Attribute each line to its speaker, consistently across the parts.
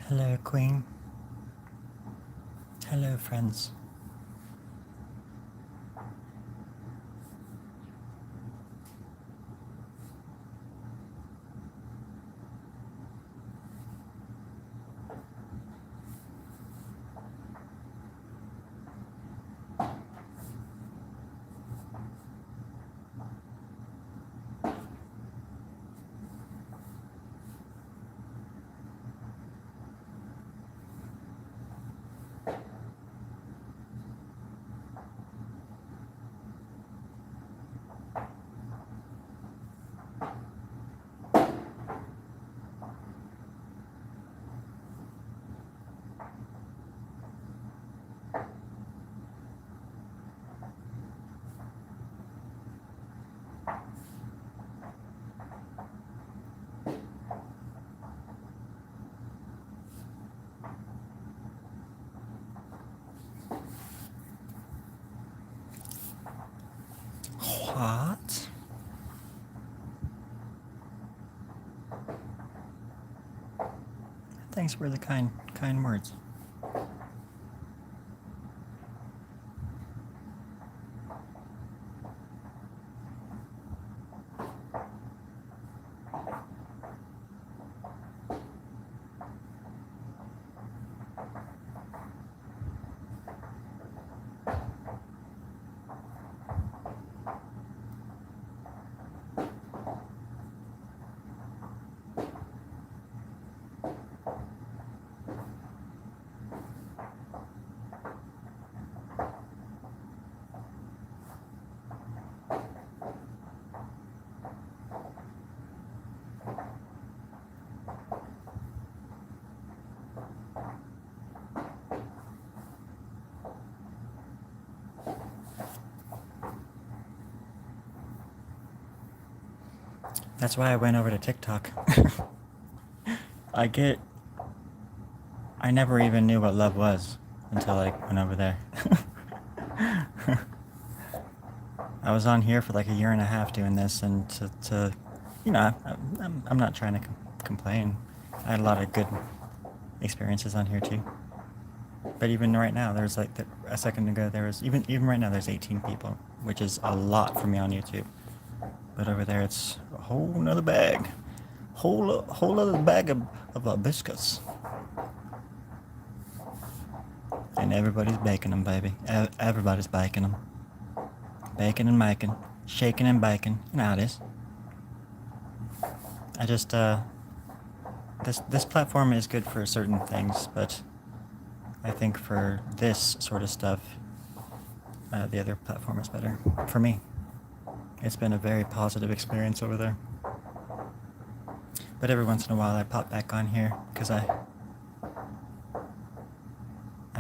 Speaker 1: Hello, Queen. Hello, friends. What? Thanks for the kind words. That's why I went over to TikTok. I never even knew what love was until I went over there. I was on here for like a year and a half doing this, and I'm not trying to complain. I had a lot of good experiences on here too. But even right now, there's like a second ago, there was even right now there's 18 people, which is a lot for me on YouTube. But over there, it's a whole nother bag, whole other bag of biscuits, and everybody's baking them, baby. Everybody's baking them, baking and making, shaking and baking. You know how it is. I just this platform is good for certain things, but I think for this sort of stuff, the other platform is better for me. It's been a very positive experience over there. But every once in a while I pop back on here because I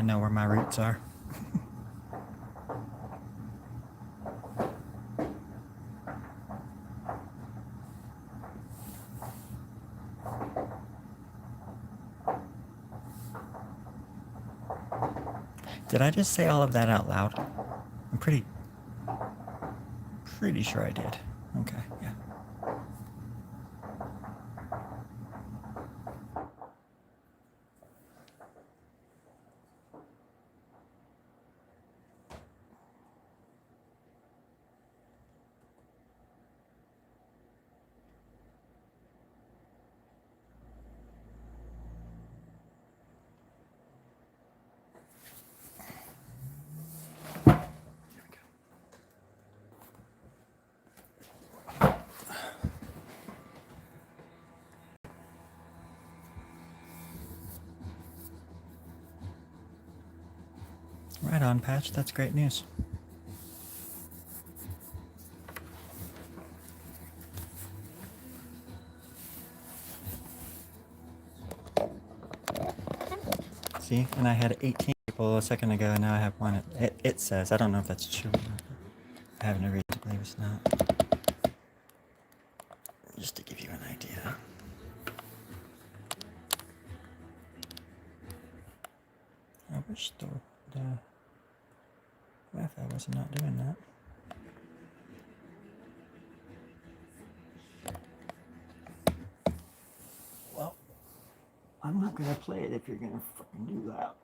Speaker 1: know where my roots are. Did I just say all of that out loud? I'm pretty sure I did. Okay, yeah. Right on, Patch. That's great news. See, and I had 18 people a second ago, and now I have one. It says. I don't know if that's true or not. I have no reason to believe it's not. Just to give you an idea. I wish the Wi-Fi was not doing that. Well, I'm not gonna play it if you're gonna fucking do that.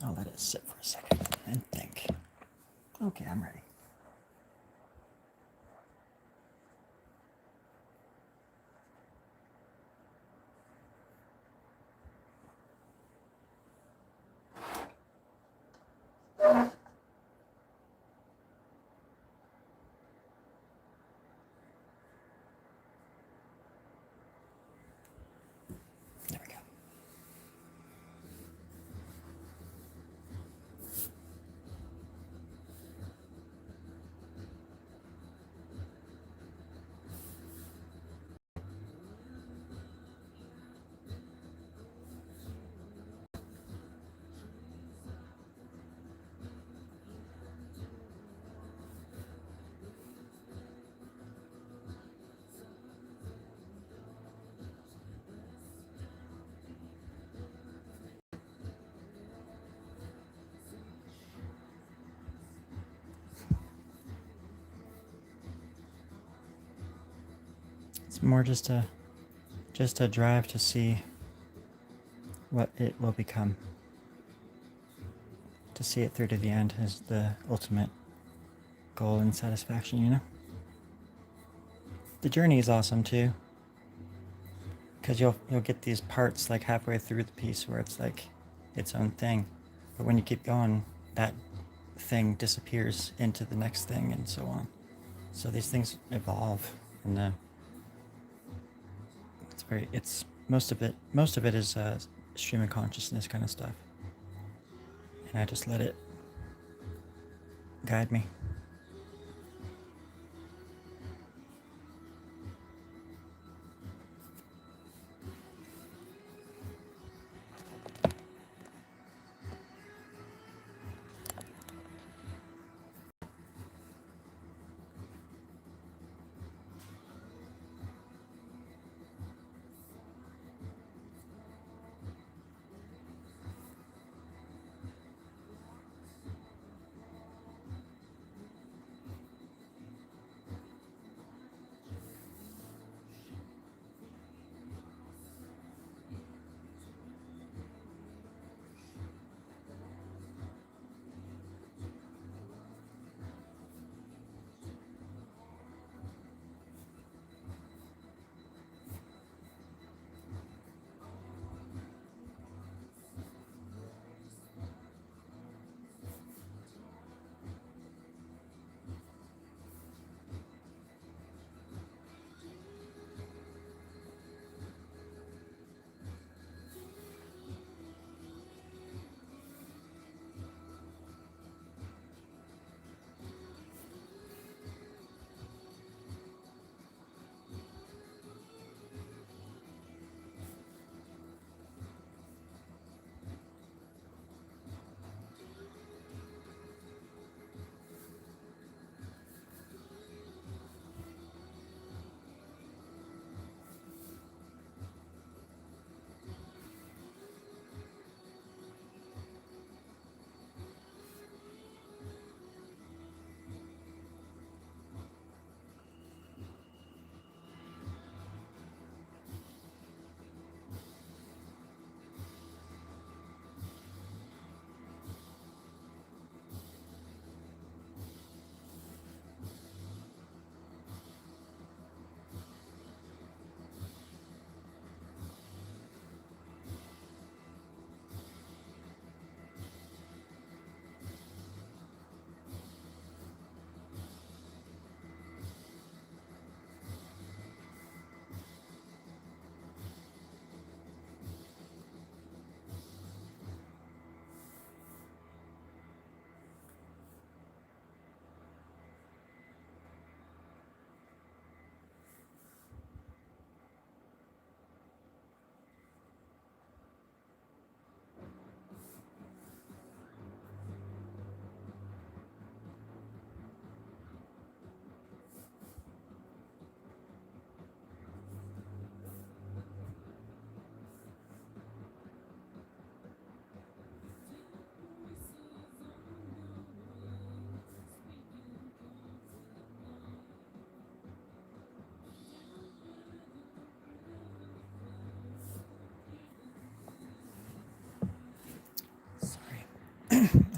Speaker 1: I'll let it sit for a second and think. Okay, I'm ready. There we go. It's more just a drive to see what it will become. To see it through to the end is the ultimate goal and satisfaction, you know? The journey is awesome too, because you'll get these parts like halfway through the piece where it's like its own thing, but when you keep going, that thing disappears into the next thing and so on. So these things evolve, and it's most of it is stream of consciousness kind of stuff, and I just let it guide me.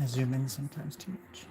Speaker 1: I zoom in sometimes too much.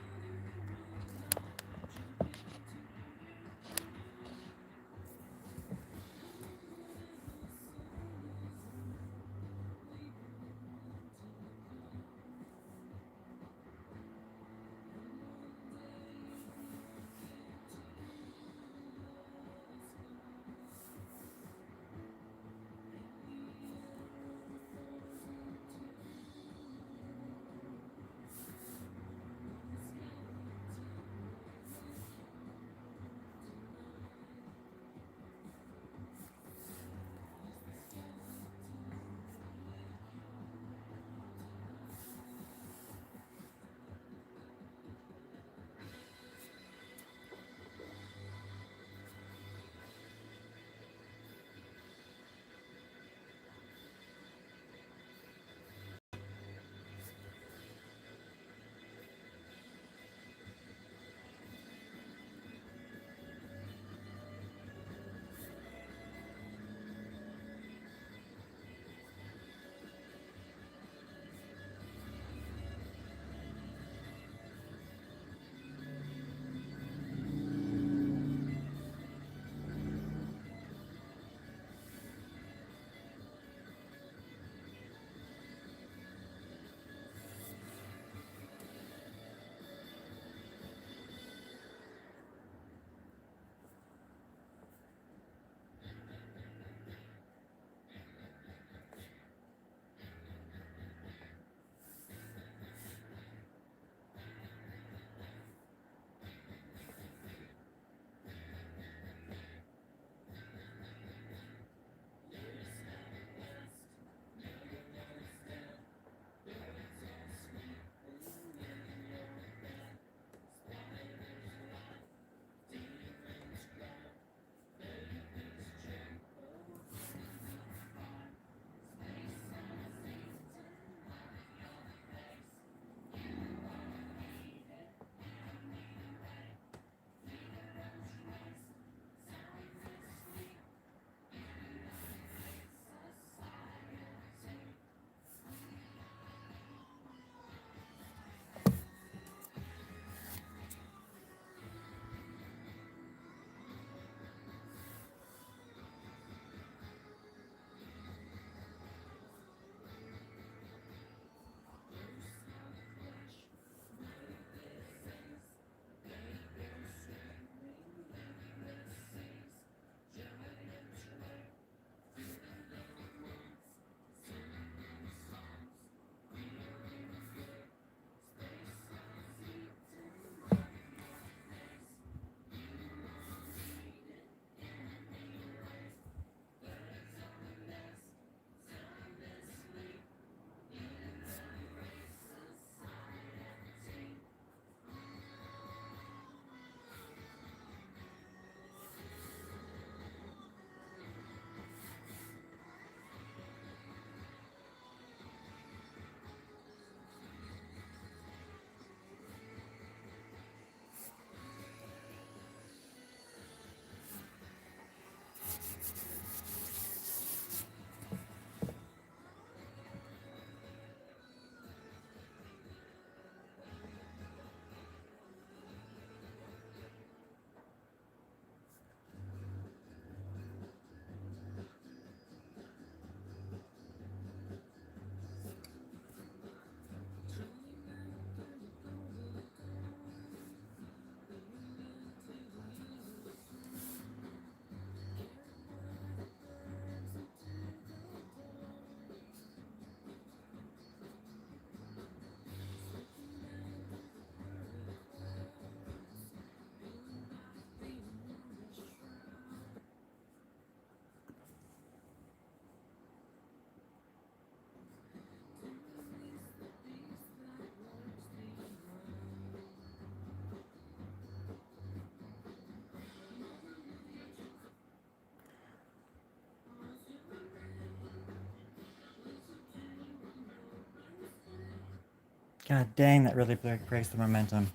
Speaker 1: God dang, that really breaks the momentum.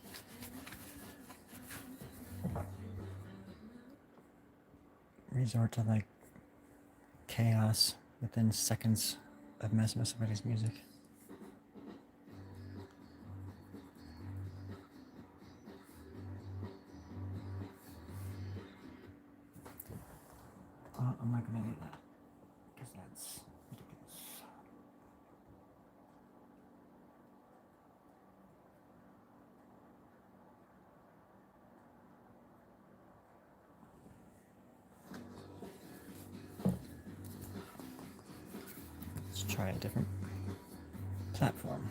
Speaker 1: Resort to like chaos within seconds of messing with somebody's music. I'm not gonna do that because that's ridiculous. Let's try a different platform.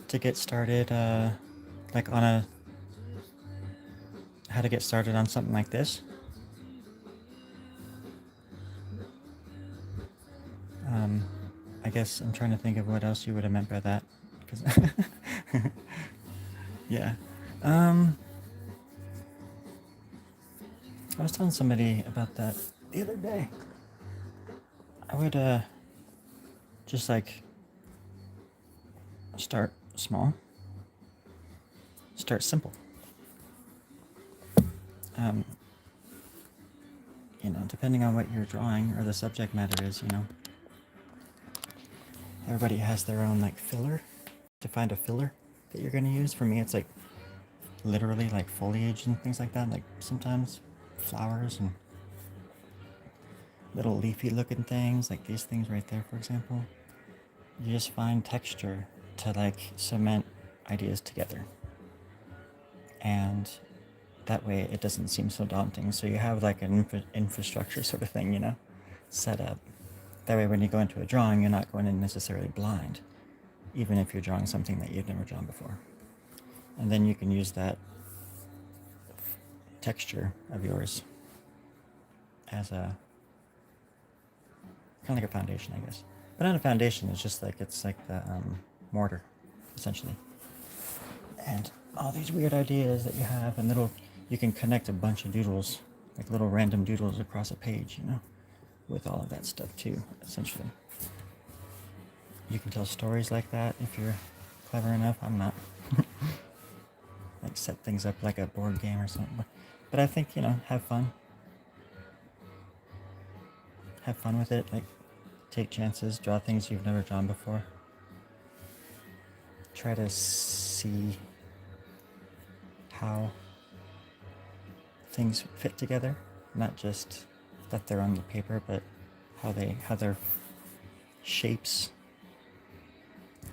Speaker 1: To get started, like on a how to get started on something like this. I guess I'm trying to think of what else you would have meant by that. 'Cause yeah. I was telling somebody about that the other day. I would just like start small, start simple. Depending on what you're drawing or the subject matter is, everybody has their own like filler. To find a filler that you're gonna use. For me, it's like literally like foliage and things like that. Like sometimes flowers and little leafy looking things, like these things right there, for example. You just find texture to like cement ideas together. And that way it doesn't seem so daunting. So you have like an infrastructure sort of thing, set up. That way when you go into a drawing, you're not going in necessarily blind, even if you're drawing something that you've never drawn before. And then you can use that texture of yours as a kind of like a foundation, I guess. But not a foundation, it's like the mortar, essentially. And all these weird ideas that you have, and you can connect a bunch of doodles, like little random doodles across a page, with all of that stuff too, essentially. You can tell stories like that if you're clever enough. I'm not. Like set things up like a board game or something. But I think, have fun. Have fun with it. Like, take chances, draw things you've never drawn before. Try to see how things fit together. Not just that they're on the paper, but how their shapes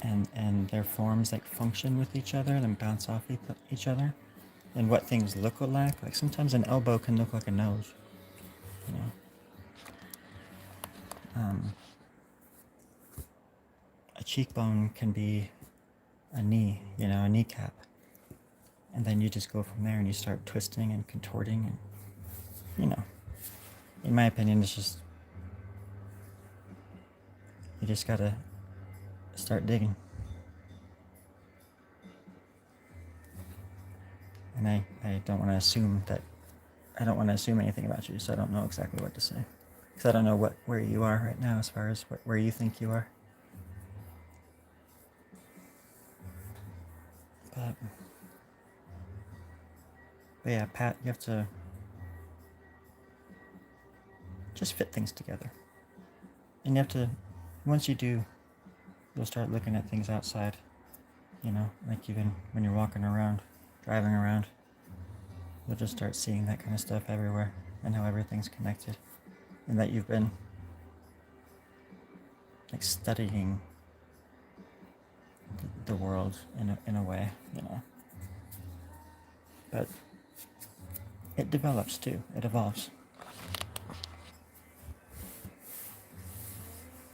Speaker 1: and their forms like function with each other, and bounce off each other, and what things look alike. Like sometimes an elbow can look like a nose, a cheekbone can be a knee, a kneecap, and then you just go from there and you start twisting and contorting, and in my opinion, it's just you just gotta start digging. And I don't want to assume anything about you, so I don't know exactly what to say. Because I don't know where you are right now as far as where you think you are. But yeah, Pat, you have to just fit things together. And you have to, once you do, you'll start looking at things outside, like even when you're walking around, driving around, you'll just start seeing that kind of stuff everywhere and how everything's connected, and that you've been like studying the world in a way, but it develops too, it evolves.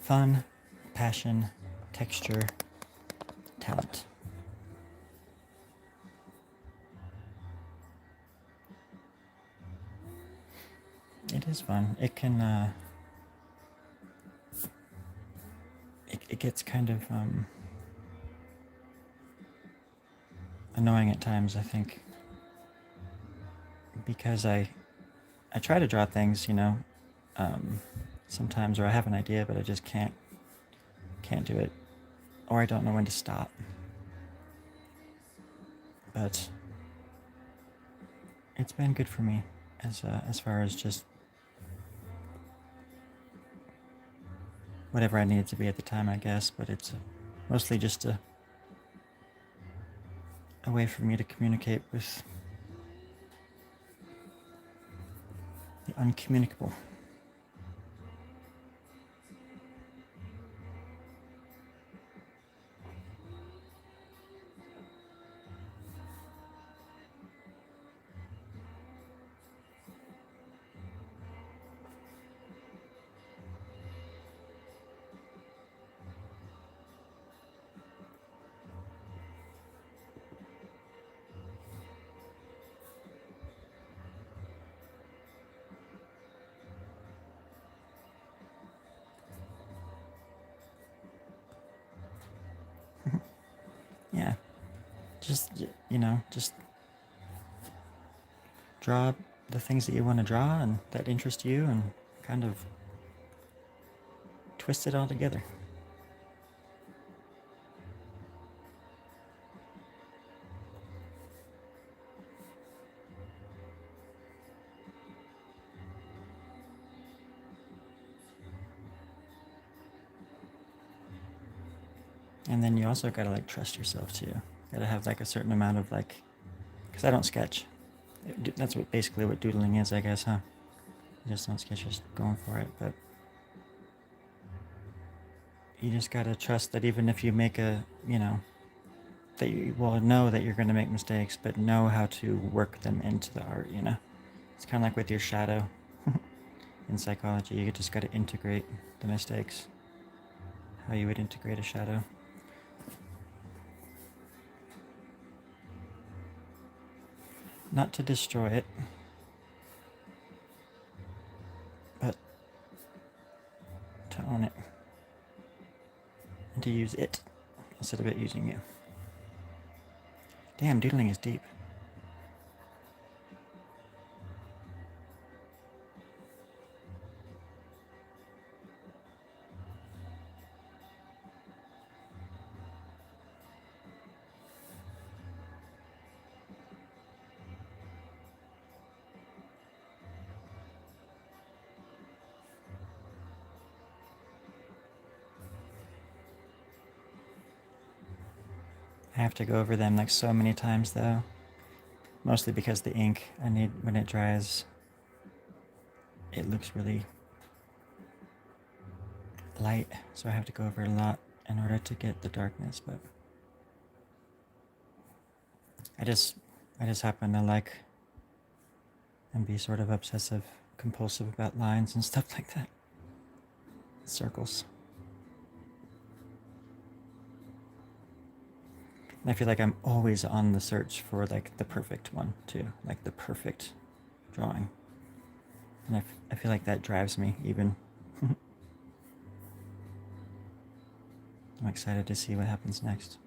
Speaker 1: Fun, passion, texture, talent. It is fun. It can, it gets kind of annoying at times, I think, because I try to draw things, um, sometimes, or I have an idea, but I just can't do it, or I don't know when to stop. But it's been good for me as far as just whatever I needed to be at the time, I guess. But it's mostly just a way for me to communicate with the uncommunicable. Yeah, just just draw the things that you want to draw and that interest you, and kind of twist it all together. And then you also gotta like trust yourself too. Gotta have like a certain amount of like, because I don't sketch. That's basically what doodling is, I guess, huh? You just don't sketch, just going for it. But you just gotta trust that even if you make that you will know that you're gonna make mistakes, but know how to work them into the art. It's kind of like with your shadow in psychology. You just gotta integrate the mistakes, how you would integrate a shadow. Not to destroy it, but to own it. And to use it instead of it using you. Damn, doodling is deep. I have to go over them like so many times though. Mostly because the ink, I need, when it dries, it looks really light, so I have to go over it a lot in order to get the darkness. But I just happen to like and be sort of obsessive compulsive about lines and stuff like that. Circles. And I feel like I'm always on the search for like the perfect one too, like the perfect drawing. And I feel like that drives me even. I'm excited to see what happens next.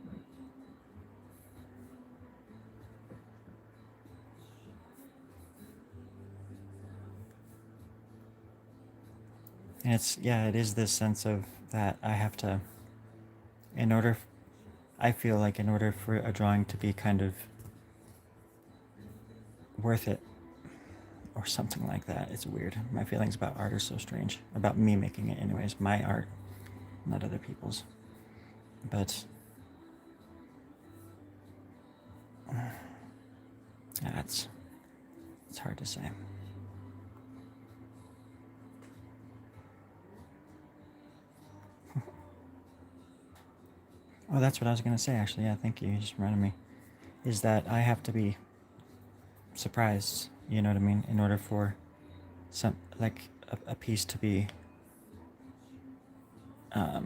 Speaker 1: And it is this sense of that I have to, in order, I feel like in order for a drawing to be kind of worth it, or something like that. It's weird. My feelings about art are so strange. About me making it anyways. My art, not other people's. But yeah, it's hard to say. Oh, that's what I was going to say, actually. Yeah, thank you. You just reminded me. Is that I have to be surprised, you know what I mean? In order for like a piece to be, I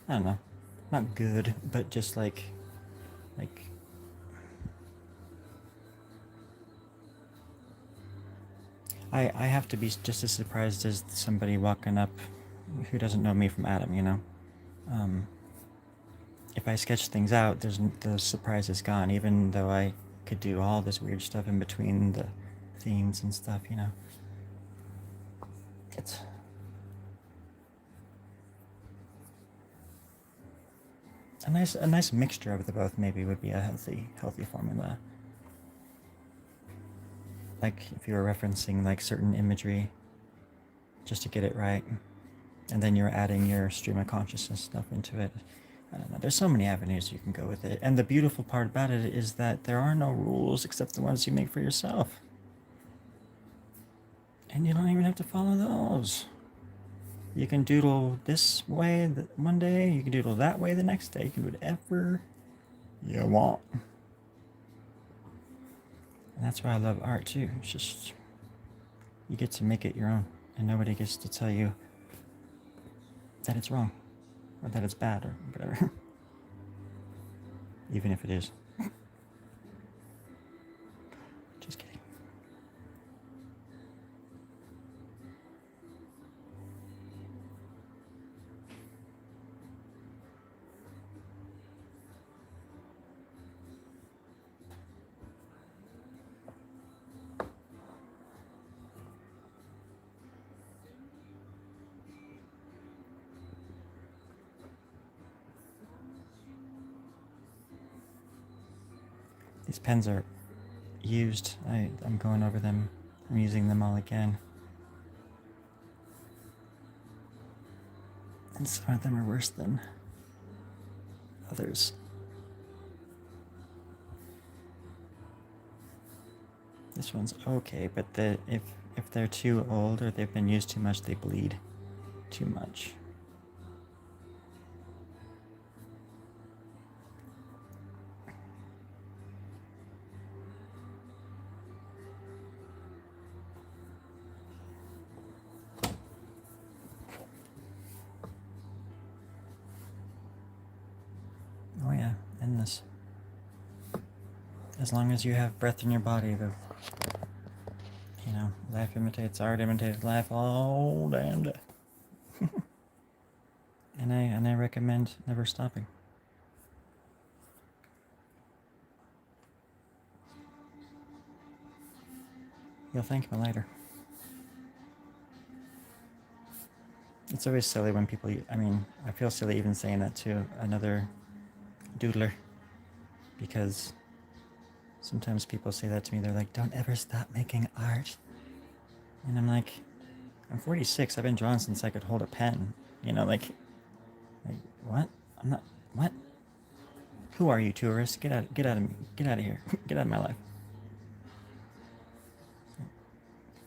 Speaker 1: don't know, not good, but just like I have to be just as surprised as somebody walking up who doesn't know me from Adam, you know? Um, if I sketch things out, the surprise is gone, even though I could do all this weird stuff in between the themes and stuff, you know? It's a nice mixture of the both maybe would be a healthy formula. Like if you were referencing like certain imagery just to get it right, and then you're adding your stream of consciousness stuff into it. I don't know. There's so many avenues you can go with it. And the beautiful part about it is that there are no rules except the ones you make for yourself. And you don't even have to follow those. You can doodle this way one day, you can doodle that way the next day. You can do whatever you want. And that's why I love art too. It's just, you get to make it your own. And nobody gets to tell you that it's wrong. Or that it's bad or whatever. Even if it is. Just kidding. These pens are used. I'm going over them. I'm using them all again. And some of them are worse than others. This one's okay, but if they're too old or they've been used too much, they bleed too much. Oh yeah, endless. As long as you have breath in your body, life imitates art, imitates life all damn day. and I recommend never stopping. You'll thank me later. It's always silly when people, I feel silly even saying that to another doodler, because sometimes people say that to me. They're like, don't ever stop making art. And I'm like, I'm 46. I've been drawing since I could hold a pen. Like what? I'm not, what? Who are you, tourist? Get out of me. Get out of here. Get out of my life.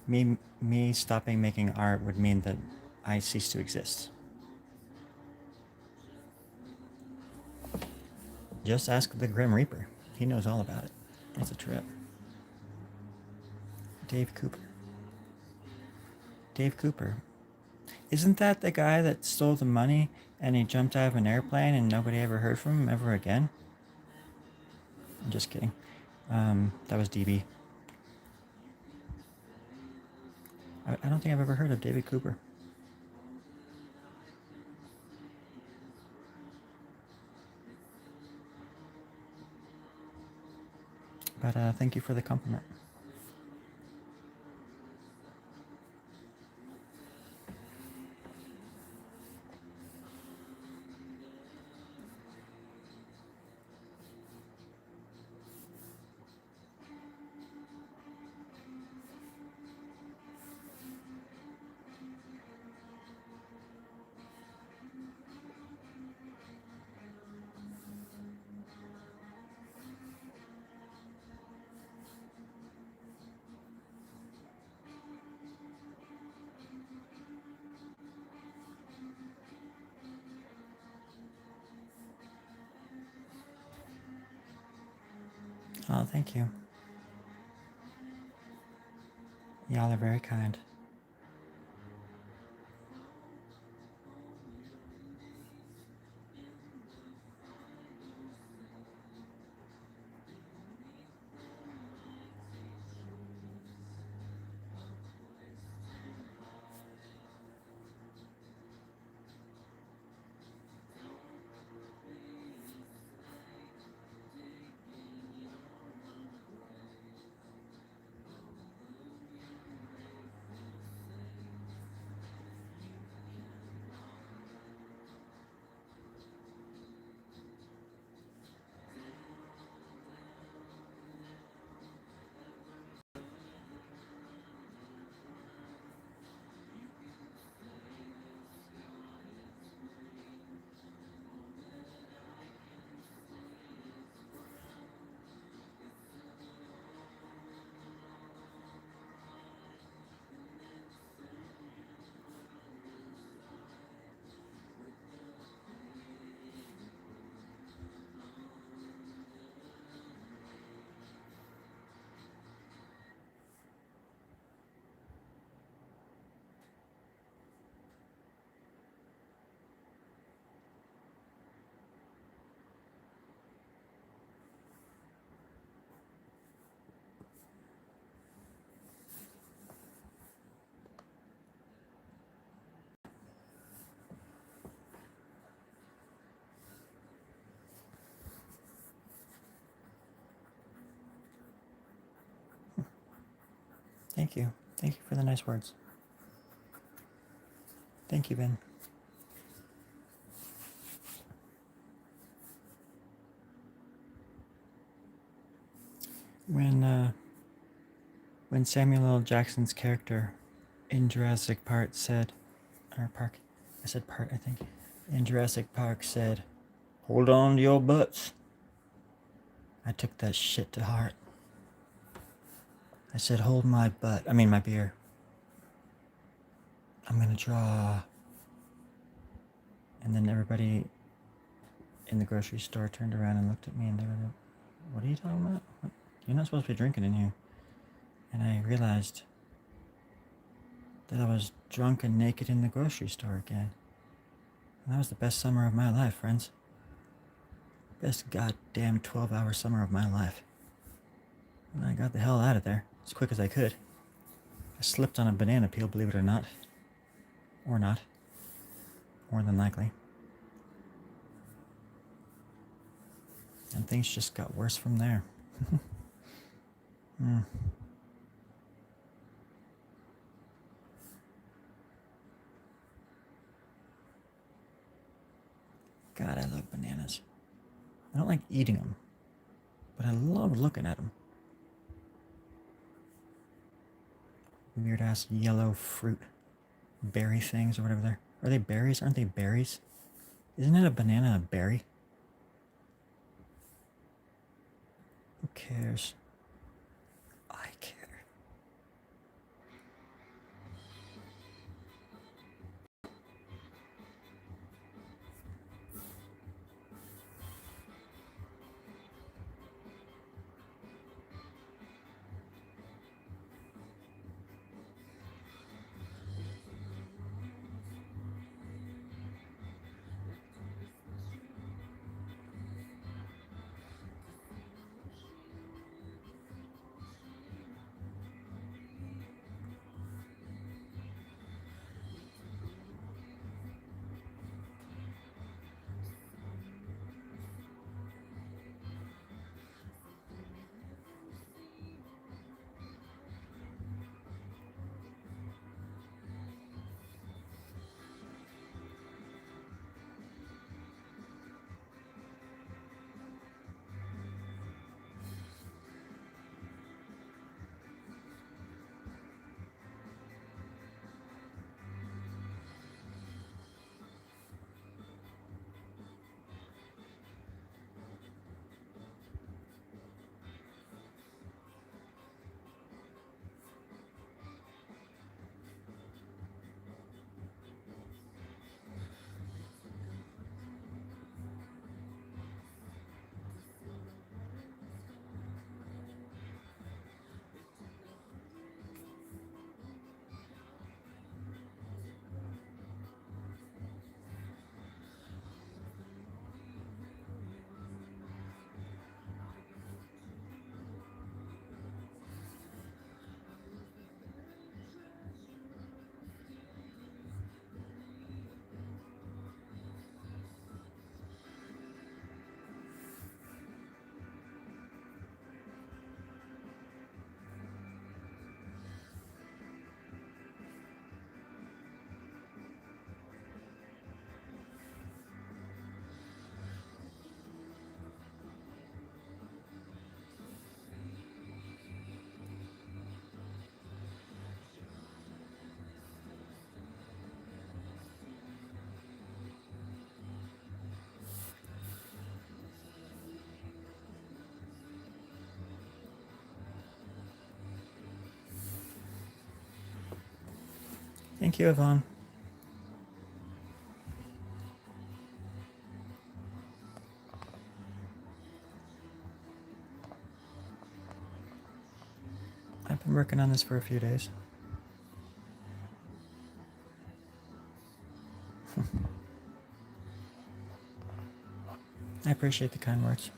Speaker 1: Me stopping making art would mean that I cease to exist. Just ask the Grim Reaper. He knows all about it. It's a trip. Dave Cooper. Dave Cooper. Isn't that the guy that stole the money and he jumped out of an airplane and nobody ever heard from him ever again? I'm just kidding. That was DB. I don't think I've ever heard of David Cooper. But thank you for the compliment. Oh, thank you. Y'all are very kind. Thank you. Thank you for the nice words. Thank you, Ben. When Samuel L. Jackson's character in Jurassic Park said, or Park, I said part, I think, in Jurassic Park said, "Hold on to your butts," I took that shit to heart. I said, "Hold my butt," I mean my beer. I'm gonna draw. And then everybody in the grocery store turned around and looked at me and they were like, "What are you talking about? What? You're not supposed to be drinking in here." And I realized that I was drunk and naked in the grocery store again. And that was the best summer of my life, friends. Best goddamn 12-hour summer of my life. And I got the hell out of there as quick as I could. I slipped on a banana peel, believe it or not. Or not. More than likely. And things just got worse from there. God, I love bananas. I don't like eating them, but I love looking at them. Weird ass yellow fruit berry things or whatever they're. Are they berries? Aren't they berries? Isn't it a banana a berry? Who cares? I care. Thank you, Yvonne. I've been working on this for a few days. I appreciate the kind words.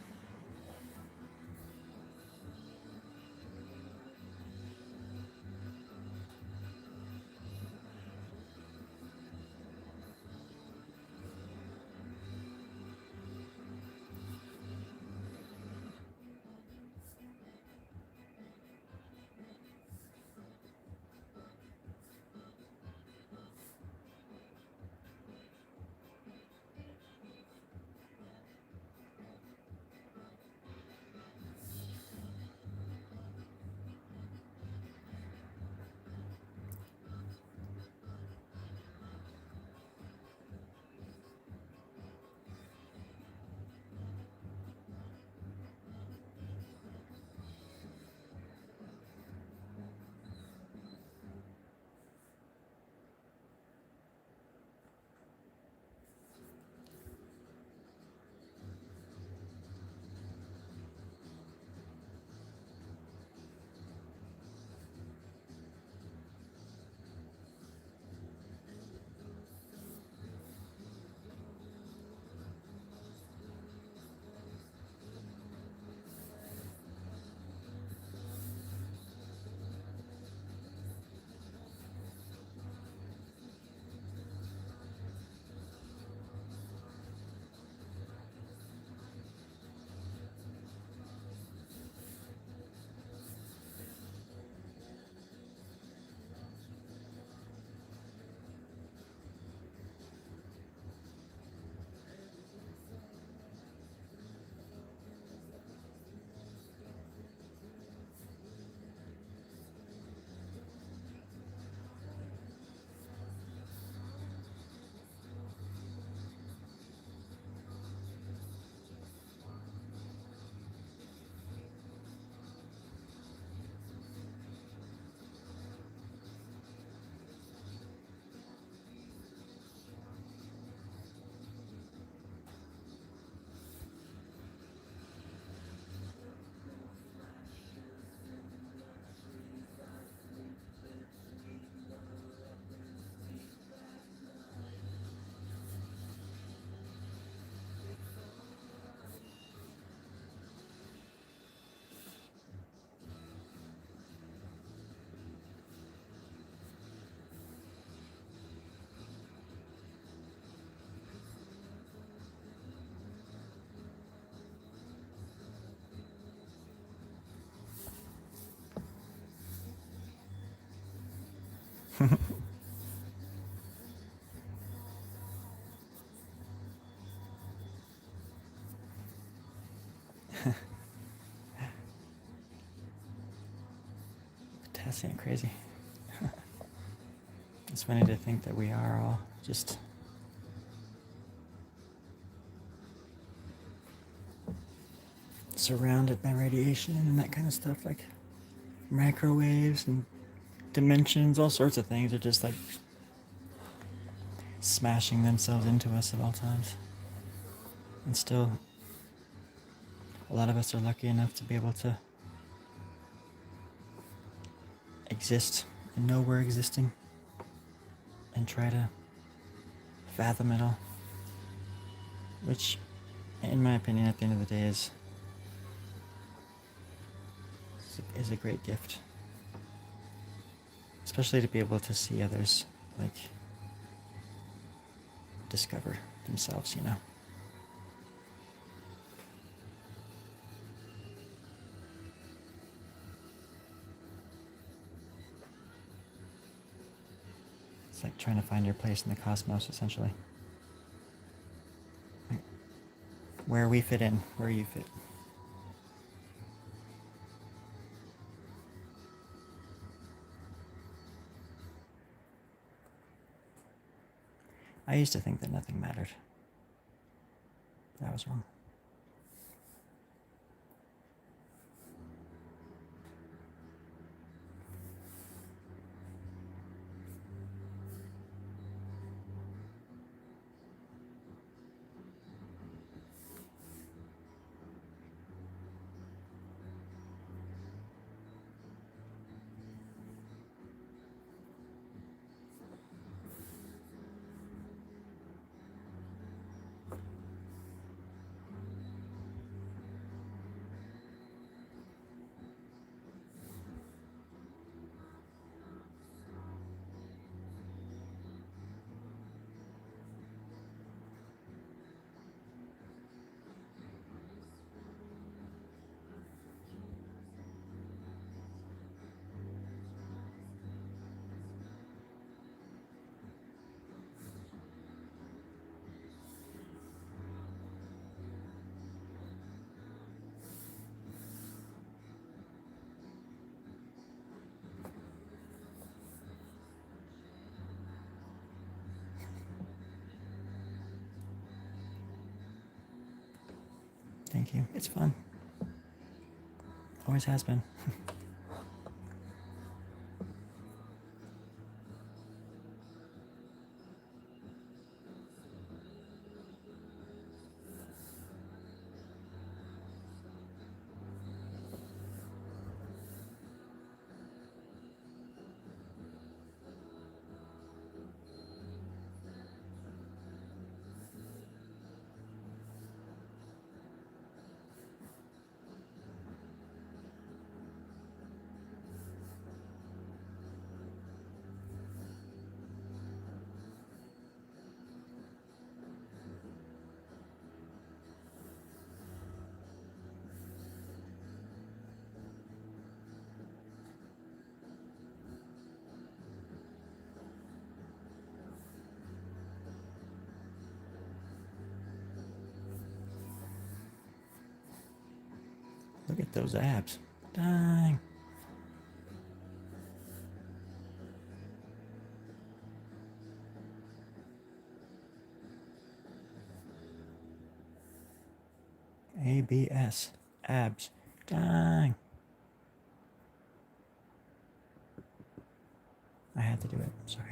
Speaker 1: That's ain't crazy. It's funny to think that we are all just surrounded by radiation and that kind of stuff, like microwaves and dimensions, all sorts of things are just like smashing themselves into us at all times. And still, a lot of us are lucky enough to be able to exist and know we're existing and try to fathom it all. Which, in my opinion, at the end of the day is a great gift. Especially to be able to see others, like, discover themselves, you know? It's like trying to find your place in the cosmos, essentially. Like, where we fit in, where you fit. I used to think that nothing mattered. I was wrong. Thank you. It's fun. Always has been. Look at those abs. Dang. ABS. Abs. Dang. I had to do it. Sorry.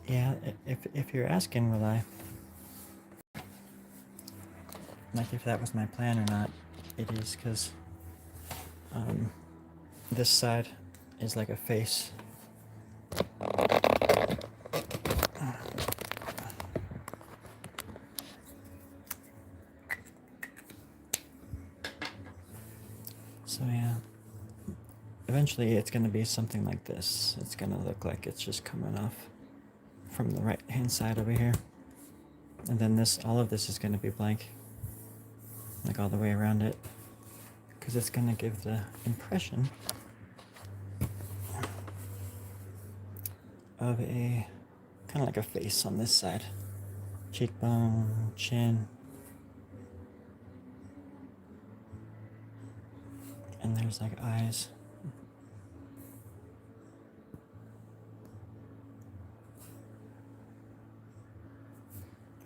Speaker 1: Yeah, if you're asking, will I, like, if that was my plan or not, it is, because this side is like a face. So yeah, eventually it's going to be something like this. It's going to look like it's just coming off from the right hand side over here. And then this, all of this is going to be blank, like all the way around it, because it's going to give the impression of a kind of like a face on this side. Cheekbone, chin, and there's like eyes.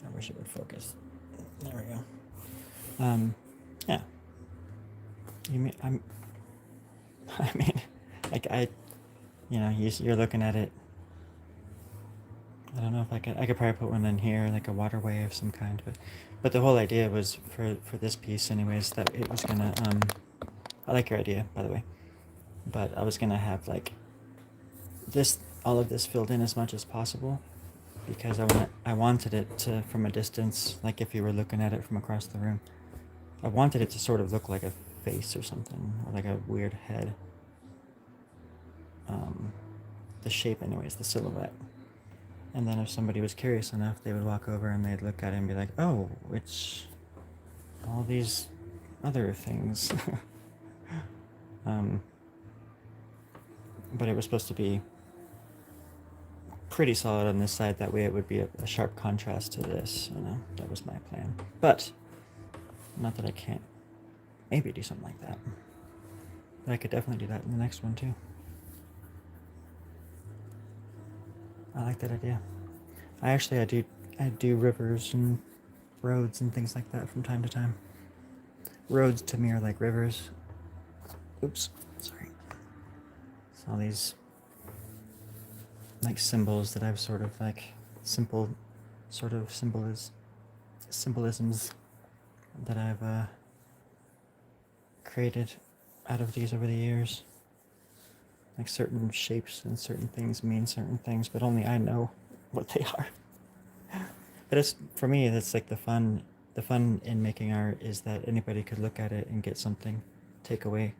Speaker 1: I wish it would focus. There we go. Yeah. You mean I mean, like you're looking at it. I don't know if I could probably put one in here, like a waterway of some kind, but the whole idea was for this piece, anyways, that it was gonna I like your idea, by the way, but I was gonna have like this, all of this filled in as much as possible, because I wanted it to, from a distance, like if you were looking at it from across the room, I wanted it to sort of look like a face or something, or like a weird head. The shape, anyways, the silhouette. And then if somebody was curious enough, they would walk over and they'd look at it and be like, oh, it's all these other things. But it was supposed to be pretty solid on this side. That way it would be a sharp contrast to this. That was my plan. But not that I can't maybe do something like that. But I could definitely do that in the next one too. I like that idea. I do rivers and roads and things like that from time to time. Roads to me are like rivers. Oops, sorry. It's all these like symbols that I've sort of like simple sort of symbolisms that I've created out of these over the years. Like certain shapes and certain things mean certain things, but only I know what they are. But it's, for me, that's like the fun in making art is that anybody could look at it and get something, take away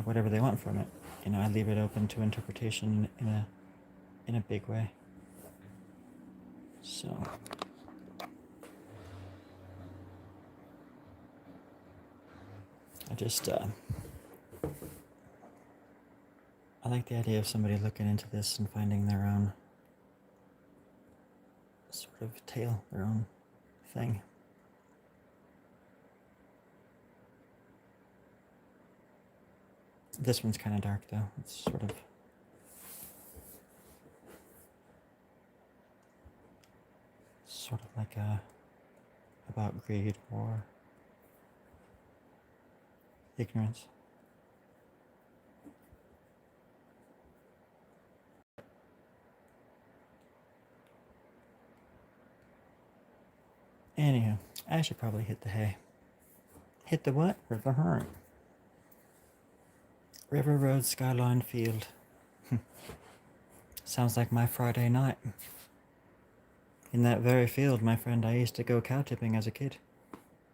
Speaker 1: whatever they want from it. I leave it open to interpretation in a big way. So I like the idea of somebody looking into this and finding their own sort of tale, their own thing. This one's kind of dark though. It's sort of like about greed or ignorance. Anyhow, I should probably hit the hay. Hit the what? River Hern. River Road Skyline Field. Sounds like my Friday night. In that very field, my friend, I used to go cow tipping as a kid.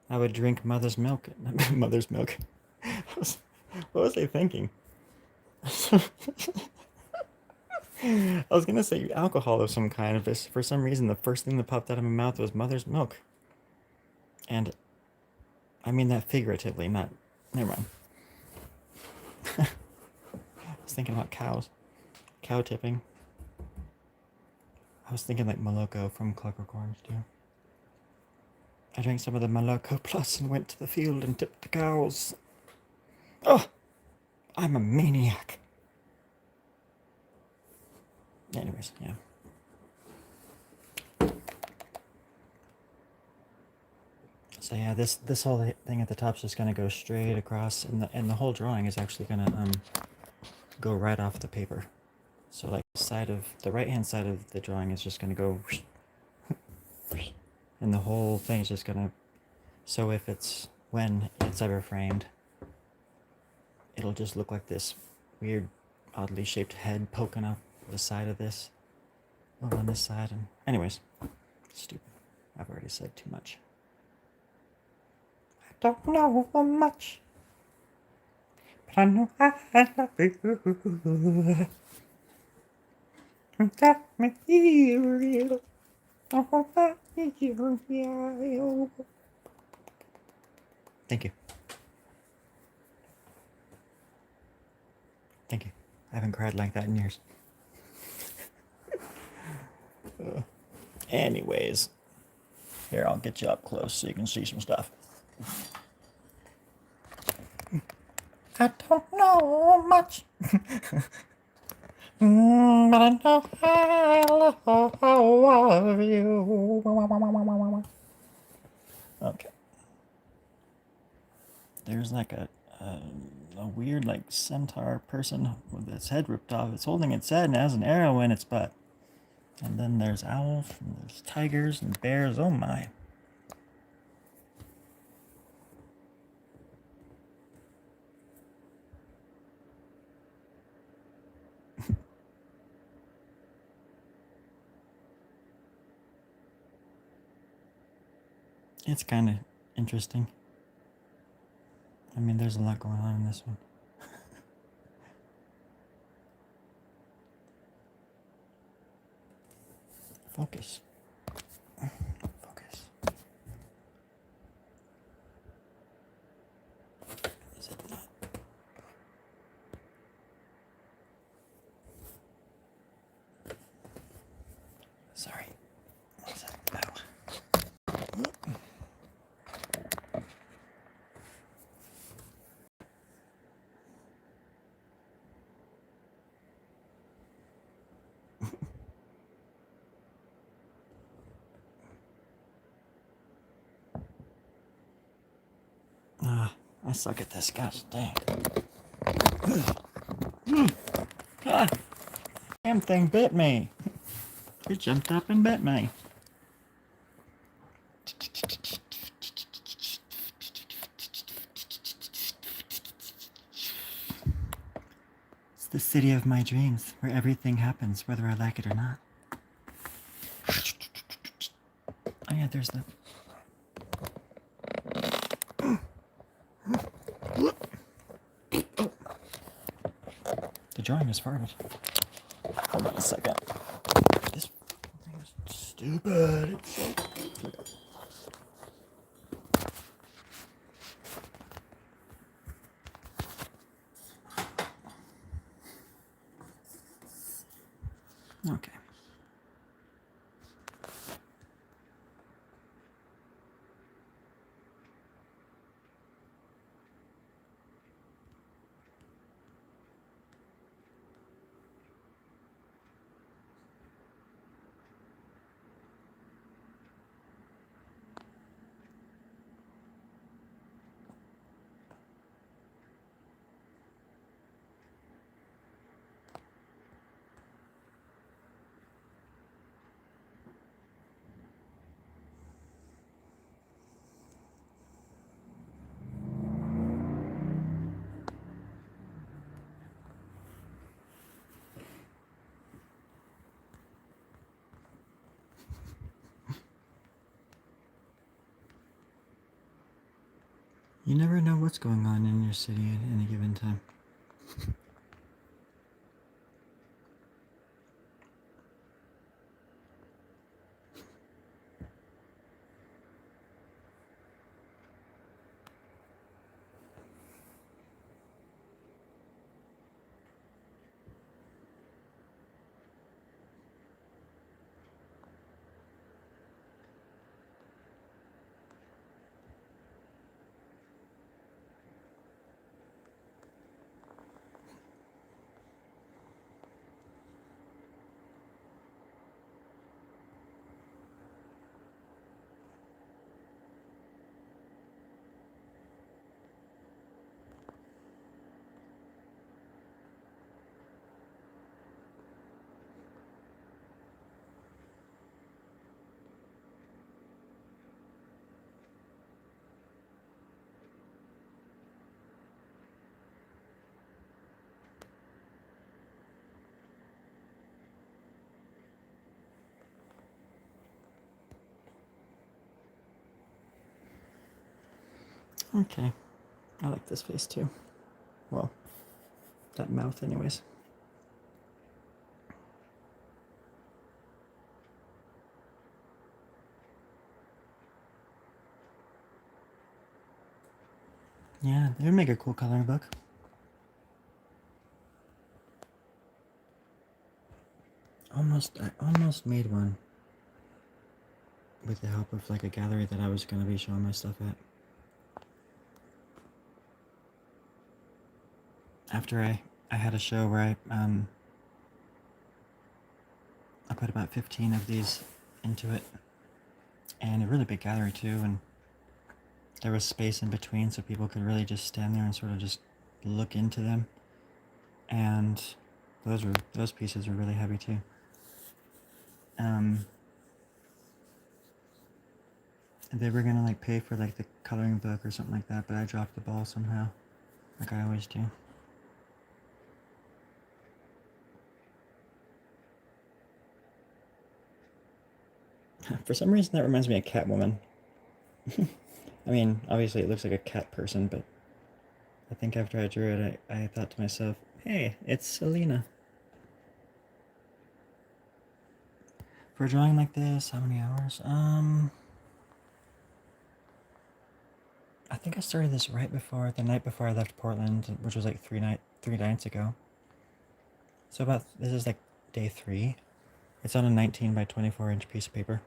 Speaker 1: I would drink mother's milk. Mother's milk. What was I thinking? I was gonna say alcohol of some kind, but for some reason the first thing that popped out of my mouth was mother's milk. And I mean that figuratively, not... Never mind. I was thinking about cows. Cow tipping. I was thinking like Moloko from Clockwork Orange too. I drank some of the Moloko Plus and went to the field and tipped the cows. Oh! I'm a maniac. Anyways, yeah. So yeah, this whole thing at the top is just gonna go straight across, and the whole drawing is actually gonna go right off the paper. So like the right hand side of the drawing is just gonna go, and the whole thing is just gonna. So when it's ever framed, it'll just look like this weird, oddly shaped head poking up the side of this, over on this side. And anyways, stupid. I've already said too much. I don't know much, but I know I love you. Got me here. Oh, thank you. Thank you. I haven't cried like that in years. Anyways, here, I'll get you up close so you can see some stuff. I don't know much, but I know I love you. Okay. There's like a weird like centaur person with its head ripped off. It's holding its head and has an arrow in its butt. And then there's owls, and there's tigers and bears. Oh my. It's kind of interesting. I mean, there's a lot going on in this one. Focus. Focus. Is it not? Sorry. What's that? Ow. I suck at this. Gosh dang. Ah, damn thing bit me. It jumped up and bit me. It's the city of my dreams, where everything happens, whether I like it or not. Oh yeah, there's the... The drawing is farted. Hold on a second. This thing is stupid. Okay. You never know what's going on in your city at any given time. Okay. I like this face too. Well, that mouth anyways. Yeah, it would make a cool coloring book. I almost made one with the help of like a gallery that I was gonna be showing my stuff at. After I had a show where I put about 15 of these into it, and a really big gallery too, and there was space in between so people could really just stand there and sort of just look into them. And those pieces were really heavy too. They were gonna like pay for like the coloring book or something like that, but I dropped the ball somehow, like I always do. For some reason, that reminds me of Catwoman. I mean, obviously it looks like a cat person, but I think after I drew it, I thought to myself, hey, it's Selena. For a drawing like this, how many hours? I think I started this the night before I left Portland, which was like three nights ago. So this is like day 3. It's on a 19 by 24 inch piece of paper.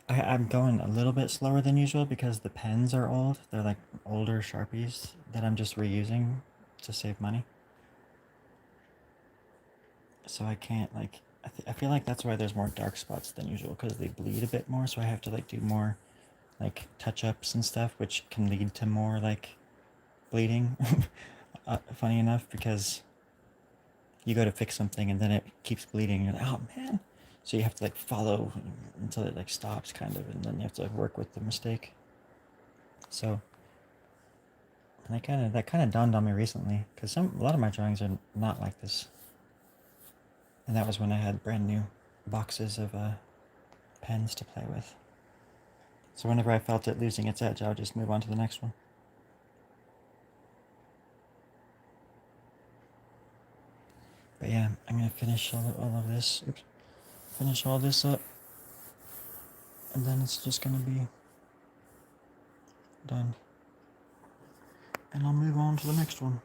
Speaker 1: I'm going a little bit slower than usual because the pens are old. They're like older Sharpies that I'm just reusing to save money. So I can't like, I feel like that's why there's more dark spots than usual, because they bleed a bit more, so I have to like do more like touch-ups and stuff, which can lead to more like bleeding. Funny enough, because you go to fix something and then it keeps bleeding, and you're like, oh man. So you have to like follow until it like stops kind of, and then you have to like, work with the mistake. So that kind of dawned on me recently, because a lot of my drawings are not like this. And that was when I had brand new boxes of pens to play with. So whenever I felt it losing its edge, I would just move on to the next one. But yeah, I'm gonna finish all of this. Oops. Finish all this up, and then it's just gonna be done. And I'll move on to the next one.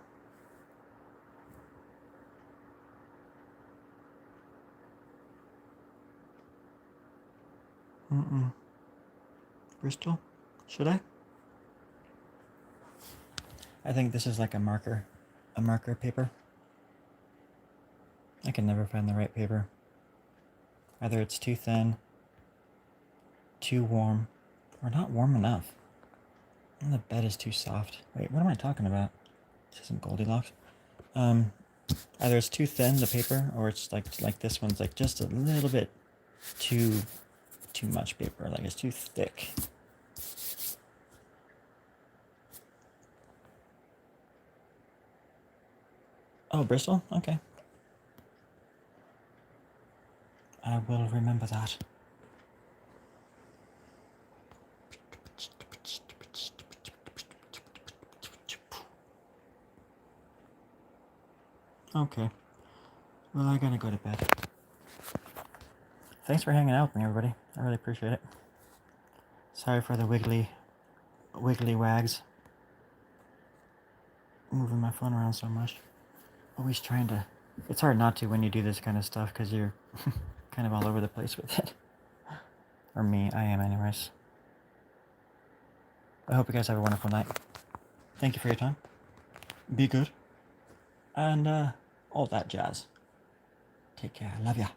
Speaker 1: Bristol? Should I? I think this is like a marker paper. I can never find the right paper. Either it's too thin, too warm, or not warm enough. And the bed is too soft. Wait, what am I talking about? This isn't Goldilocks. Either it's too thin, the paper, or it's like this one's like just a little bit too much paper. Like it's too thick. Oh, Bristol? Okay. I will remember that. Okay. Well, I gotta go to bed. Thanks for hanging out with me, everybody. I really appreciate it. Sorry for the wiggly wags. Moving my phone around so much. Always trying to... It's hard not to when you do this kind of stuff, because you're kind of all over the place with it. Or me, I am anyways. I hope you guys have a wonderful night. Thank you for your time. Be good. And all that jazz. Take care. I love ya.